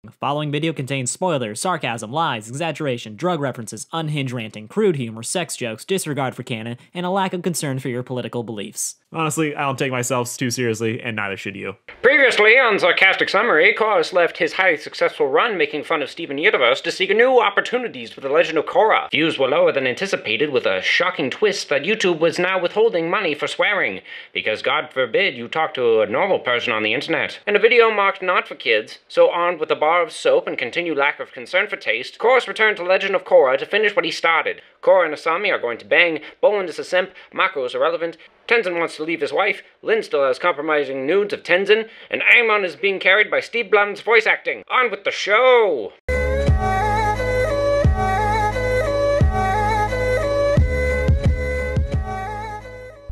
The following video contains spoilers, sarcasm, lies, exaggeration, drug references, unhinged ranting, crude humor, sex jokes, disregard for canon, and a lack of concern for your political beliefs. Honestly, I don't take myself too seriously, and neither should you. Previously on Sarcastic Summary, Korra left his highly successful run making fun of Steven Universe to seek new opportunities with The Legend of Korra. Views were lower than anticipated, with a shocking twist that YouTube was now withholding money for swearing, because God forbid you talk to a normal person on the internet. In a video marked not for kids, so armed with a bar of soap and continued lack of concern for taste, Korra returned to Legend of Korra to finish what he started. Korra and Asami are going to bang, Bolin is a simp, Mako is irrelevant, Tenzin wants to leave his wife, Lin still has compromising nudes of Tenzin, and Aemon is being carried by Steve Blum's voice acting. On with the show!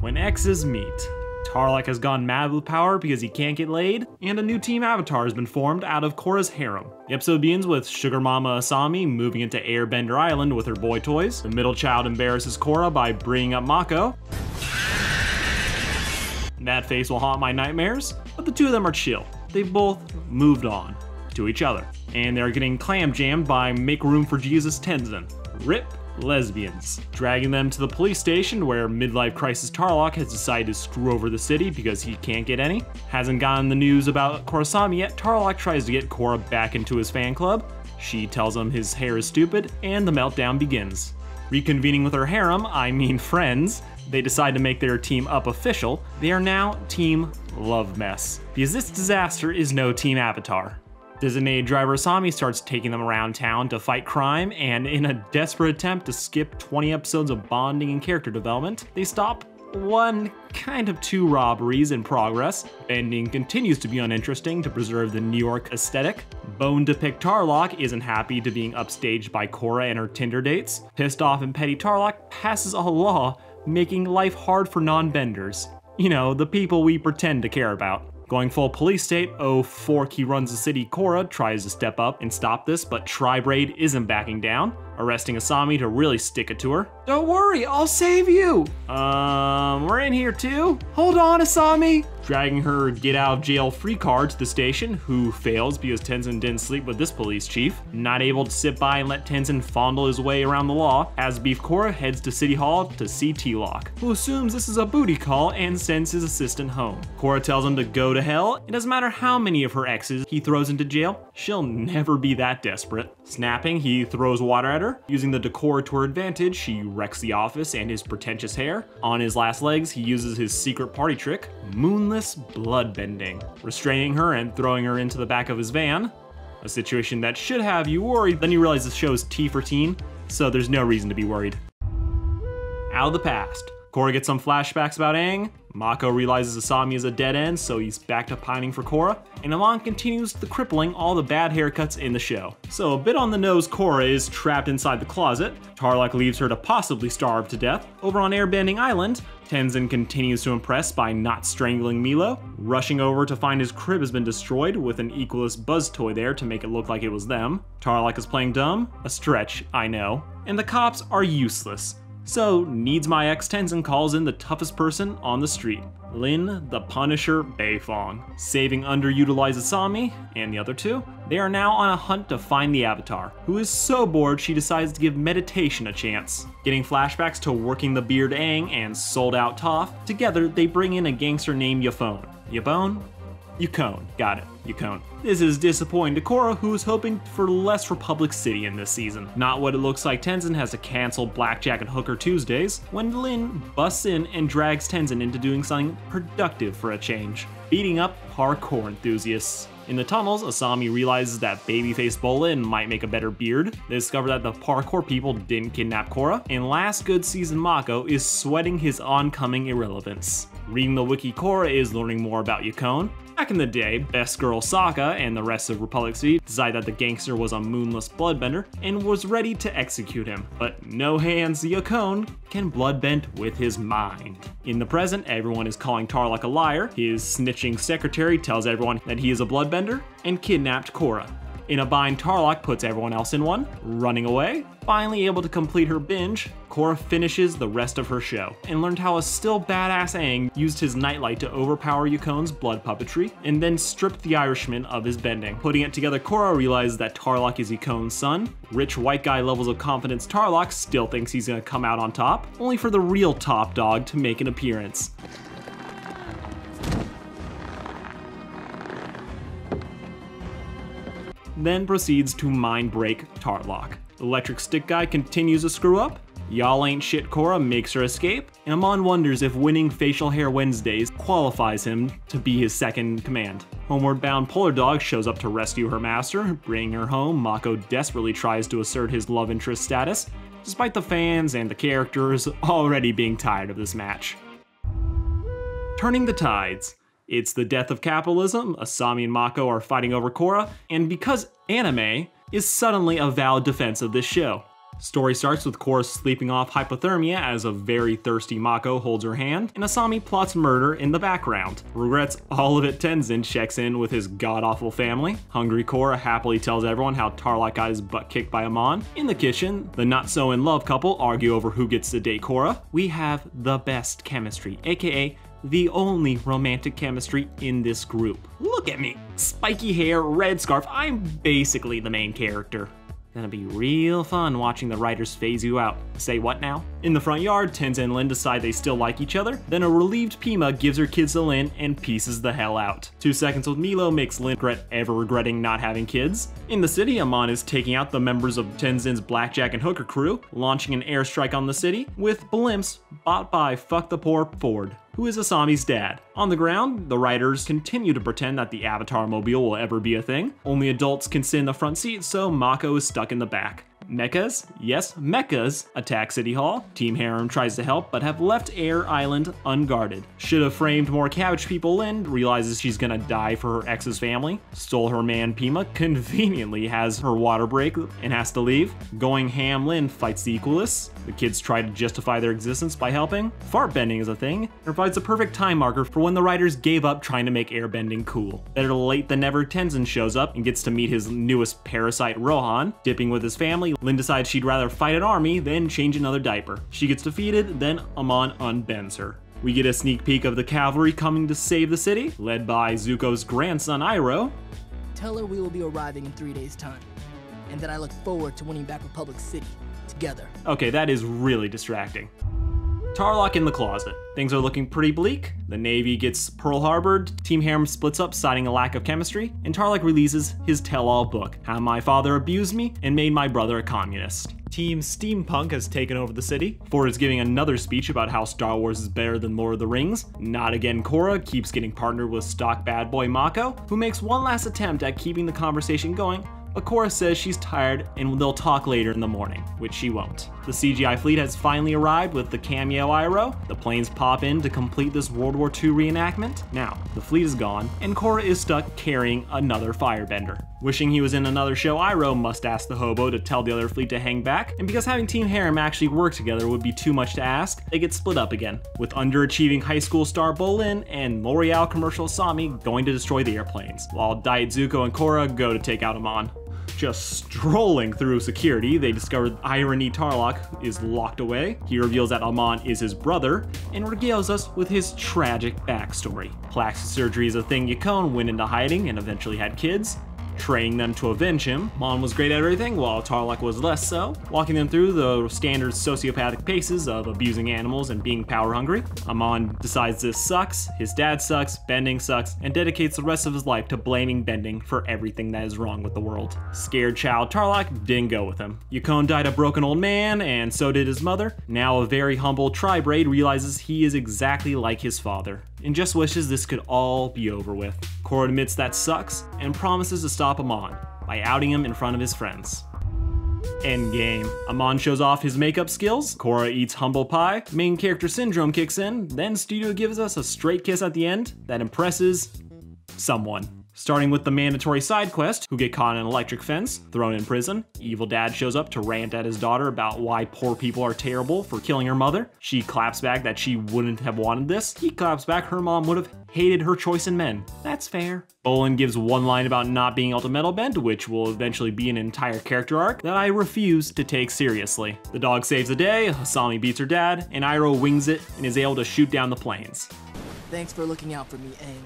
When exes meet, TARRIOK has gone mad with power because he can't get laid, and a new team avatar has been formed out of Korra's harem. The episode begins with Sugar Mama Asami moving into Airbender Island with her boy toys. The middle child embarrasses Korra by bringing up Mako. That face will haunt my nightmares, but the two of them are chill. They've both moved on to each other, and they're getting clam jammed by Make Room for Jesus Tenzin. Rip lesbians. Dragging them to the police station where midlife crisis TARRIOK has decided to screw over the city because he can't get any. Hasn't gotten the news about Korrasami yet, TARRIOK tries to get Korra back into his fan club. She tells him his hair is stupid, and the meltdown begins. Reconvening with her harem, I mean friends, they decide to make their team up official. They are now Team Love Mess, because this disaster is no Team Avatar. Designated driver Asami starts taking them around town to fight crime, and in a desperate attempt to skip 20 episodes of bonding and character development, they stop one, kind of two robberies in progress. Bending continues to be uninteresting to preserve the New York aesthetic. Bone to pick TARRIOK isn't happy to being upstaged by Korra and her Tinder dates. Pissed off and petty TARRIOK passes a law making life hard for non-benders. You know, the people we pretend to care about. Going full police state, Forky runs the city. Korra tries to step up and stop this, but Tri-Braid isn't backing down, arresting Asami to really stick it to her. Don't worry, I'll save you! We're in here too? Hold on, Asami! Dragging her get out of jail free card to the station, who fails because Tenzin didn't sleep with this police chief. Not able to sit by and let Tenzin fondle his way around the law, as Beef Korra heads to City Hall to see T-Lock, who assumes this is a booty call and sends his assistant home. Korra tells him to go to hell. It doesn't matter how many of her exes he throws into jail, she'll never be that desperate. Snapping, he throws water at her. Using the decor to her advantage, she wrecks the office and his pretentious hair. On his last legs, he uses his secret party trick, moonless bloodbending, restraining her and throwing her into the back of his van. A situation that should have you worried. Then you realize this show is T for teen, so there's no reason to be worried. Out of the past, Korra gets some flashbacks about Aang. Mako realizes Asami is a dead end, so he's back to pining for Korra, and Amon continues the crippling all the bad haircuts in the show. So a bit on the nose, Korra is trapped inside the closet. TARRIOK leaves her to possibly starve to death. Over on Airbending Island, Tenzin continues to impress by not strangling Milo, rushing over to find his crib has been destroyed with an Equalist buzz toy there to make it look like it was them. TARRIOK is playing dumb, a stretch, I know, and the cops are useless. So, Needs My Ex Tenzin calls in the toughest person on the street, Lin the Punisher Beifong. Saving underutilized Asami and the other two, they are now on a hunt to find the Avatar, who is so bored she decides to give meditation a chance. Getting flashbacks to Working the Beard Aang and Sold Out Toph, together they bring in a gangster named Yafone. Yabone? Yukone, got it, Yukone. This is disappointing to Korra, who is hoping for less Republic City in this season. Not what it looks like. Tenzin has to cancel Blackjack and Hooker Tuesdays, when Lin busts in and drags Tenzin into doing something productive for a change, beating up parkour enthusiasts. In the tunnels, Asami realizes that babyface Bolin might make a better beard. They discover that the parkour people didn't kidnap Korra, and last good season Mako is sweating his oncoming irrelevance. Reading the wiki, Korra is learning more about Yukone. Back in the day, Best Girl Sokka and the rest of Republic City decided that the gangster was a moonless bloodbender and was ready to execute him. But no hands Yukone can bloodbend with his mind. In the present, everyone is calling TARRIOK a liar. His snitching secretary tells everyone that he is a bloodbender and kidnapped Korra. In a bind, TARRIOK puts everyone else in one, running away. Finally able to complete her binge, Korra finishes the rest of her show, and learned how a still badass Aang used his nightlight to overpower Yukon's blood puppetry, and then stripped the Irishman of his bending. Putting it together, Korra realizes that TARRIOK is Yukon's son. Rich white guy levels of confidence TARRIOK still thinks he's gonna come out on top, only for the real top dog to make an appearance. Then proceeds to mind break TARRIOK. Electric Stick Guy continues to screw up. Y'all ain't shit Korra makes her escape, and Amon wonders if winning Facial Hair Wednesdays qualifies him to be his second command. Homeward bound Polar Dog shows up to rescue her master, bringing her home. Mako desperately tries to assert his love interest status, despite the fans and the characters already being tired of this match. Turning the tides. It's the death of capitalism, Asami and Mako are fighting over Korra, and because anime is suddenly a valid defense of this show. Story starts with Korra sleeping off hypothermia as a very thirsty Mako holds her hand, and Asami plots murder in the background. Regrets all of it, Tenzin checks in with his god-awful family. Hungry Korra happily tells everyone how TARRIOK got his butt kicked by Amon. In the kitchen, the not-so-in-love couple argue over who gets to date Korra. We have the best chemistry, aka the only romantic chemistry in this group. Look at me, spiky hair, red scarf, I'm basically the main character. Gonna be real fun watching the writers phase you out. Say what now? In the front yard, Tenzin and Lin decide they still like each other, then a relieved Pima gives her kids to Lin and pieces the hell out. 2 seconds with Milo makes Lin regretting not having kids. In the city, Amon is taking out the members of Tenzin's Blackjack and Hooker crew, launching an airstrike on the city, with blimps bought by Fuck the Poor Ford, who is Asami's dad. On the ground, the writers continue to pretend that the Avatar mobile will ever be a thing. Only adults can sit in the front seat, so Mako is stuck in the back. Mechas, yes, mechas, attack City Hall. Team Harem tries to help, but have left Air Island unguarded. Should have framed more cabbage people in, realizes she's gonna die for her ex's family. Stole her man Pima, conveniently has her water break and has to leave. Going ham, Lin fights the Equalists. The kids try to justify their existence by helping. Fart bending is a thing, and provides a perfect time marker for when the writers gave up trying to make airbending cool. Better late than never, Tenzin shows up and gets to meet his newest parasite, Rohan. Dipping with his family, Lin decides she'd rather fight an army than change another diaper. She gets defeated, then Amon unbends her. We get a sneak peek of the cavalry coming to save the city, led by Zuko's grandson Iroh. Tell her we will be arriving in 3 days' time, and that I look forward to winning back Republic City together. Okay, that is really distracting. TARRIOK in the closet. Things are looking pretty bleak. The Navy gets Pearl Harbored, Team Harem splits up, citing a lack of chemistry, and TARRIOK releases his tell-all book, How My Father Abused Me and Made My Brother a Communist. Team Steampunk has taken over the city. Ford is giving another speech about how Star Wars is better than Lord of the Rings. Not Again Korra keeps getting partnered with stock bad boy Mako, who makes one last attempt at keeping the conversation going, but Korra says she's tired and they'll talk later in the morning, which she won't. The CGI fleet has finally arrived with the cameo Iroh. The planes pop in to complete this World War II reenactment. Now, the fleet is gone, and Korra is stuck carrying another firebender. Wishing he was in another show, Iroh must ask the hobo to tell the other fleet to hang back, and because having Team Harem actually work together would be too much to ask, they get split up again, with underachieving high school star Bolin and L'Oreal commercial Asami going to destroy the airplanes, while Diet Zuko and Korra go to take out Amon. Just strolling through security, they discover Irony TARRIOK is locked away. He reveals that Amon is his brother, and regales us with his tragic backstory. Plastic surgery is a thing Yukon went into hiding and eventually had kids, training them to avenge him. Amon was great at everything, while TARRIOK was less so, walking them through the standard sociopathic paces of abusing animals and being power hungry. Amon decides this sucks, his dad sucks, bending sucks, and dedicates the rest of his life to blaming bending for everything that is wrong with the world. Scared child TARRIOK didn't go with him. Yukon died a broken old man, and so did his mother. Now a very humble tri-braid realizes he is exactly like his father, and just wishes this could all be over with. Korra admits that sucks, and promises to stop Amon by outing him in front of his friends. Endgame. Amon shows off his makeup skills, Korra eats humble pie, main character syndrome kicks in, then studio gives us a straight kiss at the end that impresses someone. Starting with the mandatory side quest, who get caught in an electric fence, thrown in prison. Evil dad shows up to rant at his daughter about why poor people are terrible for killing her mother. She claps back that she wouldn't have wanted this. He claps back her mom would have hated her choice in men. That's fair. Bolin gives one line about not being able to metal bend, which will eventually be an entire character arc that I refuse to take seriously. The dog saves the day, Asami beats her dad, and Iroh wings it and is able to shoot down the planes. Thanks for looking out for me, Aang.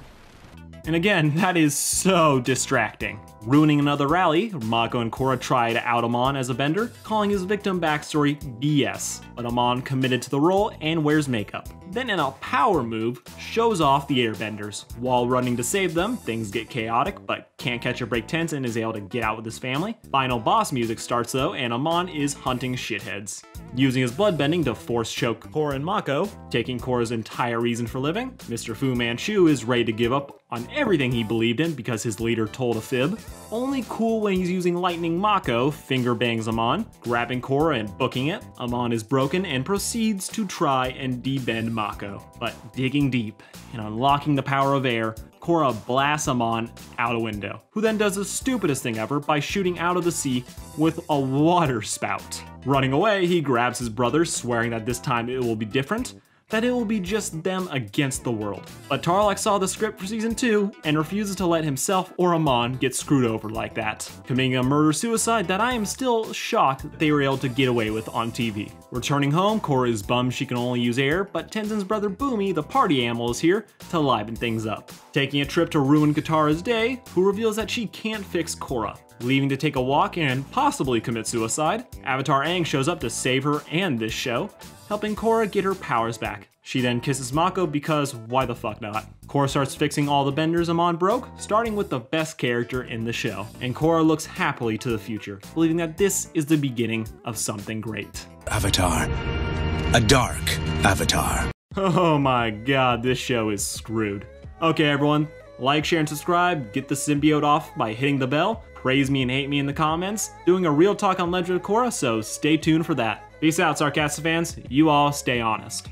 And again, that is so distracting. Ruining another rally, Mako and Korra try to out Amon as a bender, calling his victim backstory BS, but Amon committed to the role and wears makeup. Then in a power move, shows off the airbenders. While running to save them, things get chaotic, but can't catch a break tense and is able to get out with his family. Final boss music starts though, and Amon is hunting shitheads. Using his bloodbending to force choke Korra and Mako, taking Korra's entire reason for living, Mr. Fu Manchu is ready to give up on everything he believed in because his leader told a fib. Only cool when he's using Lightning Mako finger bangs Amon, grabbing Korra and booking it. Amon is broken and proceeds to try and debend Mako. But digging deep and unlocking the power of air, Korra blasts Amon out a window, who then does the stupidest thing ever by shooting out of the sea with a water spout. Running away, he grabs his brother, swearing that this time it will be different, that it will be just them against the world. But TARRIOK saw the script for season 2 and refuses to let himself or Amon get screwed over like that, committing a murder-suicide that I am still shocked that they were able to get away with on TV. Returning home, Korra is bummed she can only use air, but Tenzin's brother Boomy, the party animal, is here to liven things up. Taking a trip to ruin Katara's day, who reveals that she can't fix Korra. Leaving to take a walk and possibly commit suicide, Avatar Aang shows up to save her and this show, helping Korra get her powers back. She then kisses Mako because why the fuck not? Korra starts fixing all the benders Amon broke, starting with the best character in the show. And Korra looks happily to the future, believing that this is the beginning of something great. Avatar. A dark Avatar. Oh my god, this show is screwed. Okay everyone, like, share, and subscribe, get the symbiote off by hitting the bell, praise me and hate me in the comments, doing a real talk on Legend of Korra, so stay tuned for that. Peace out, Sarcastic fans. You all stay honest.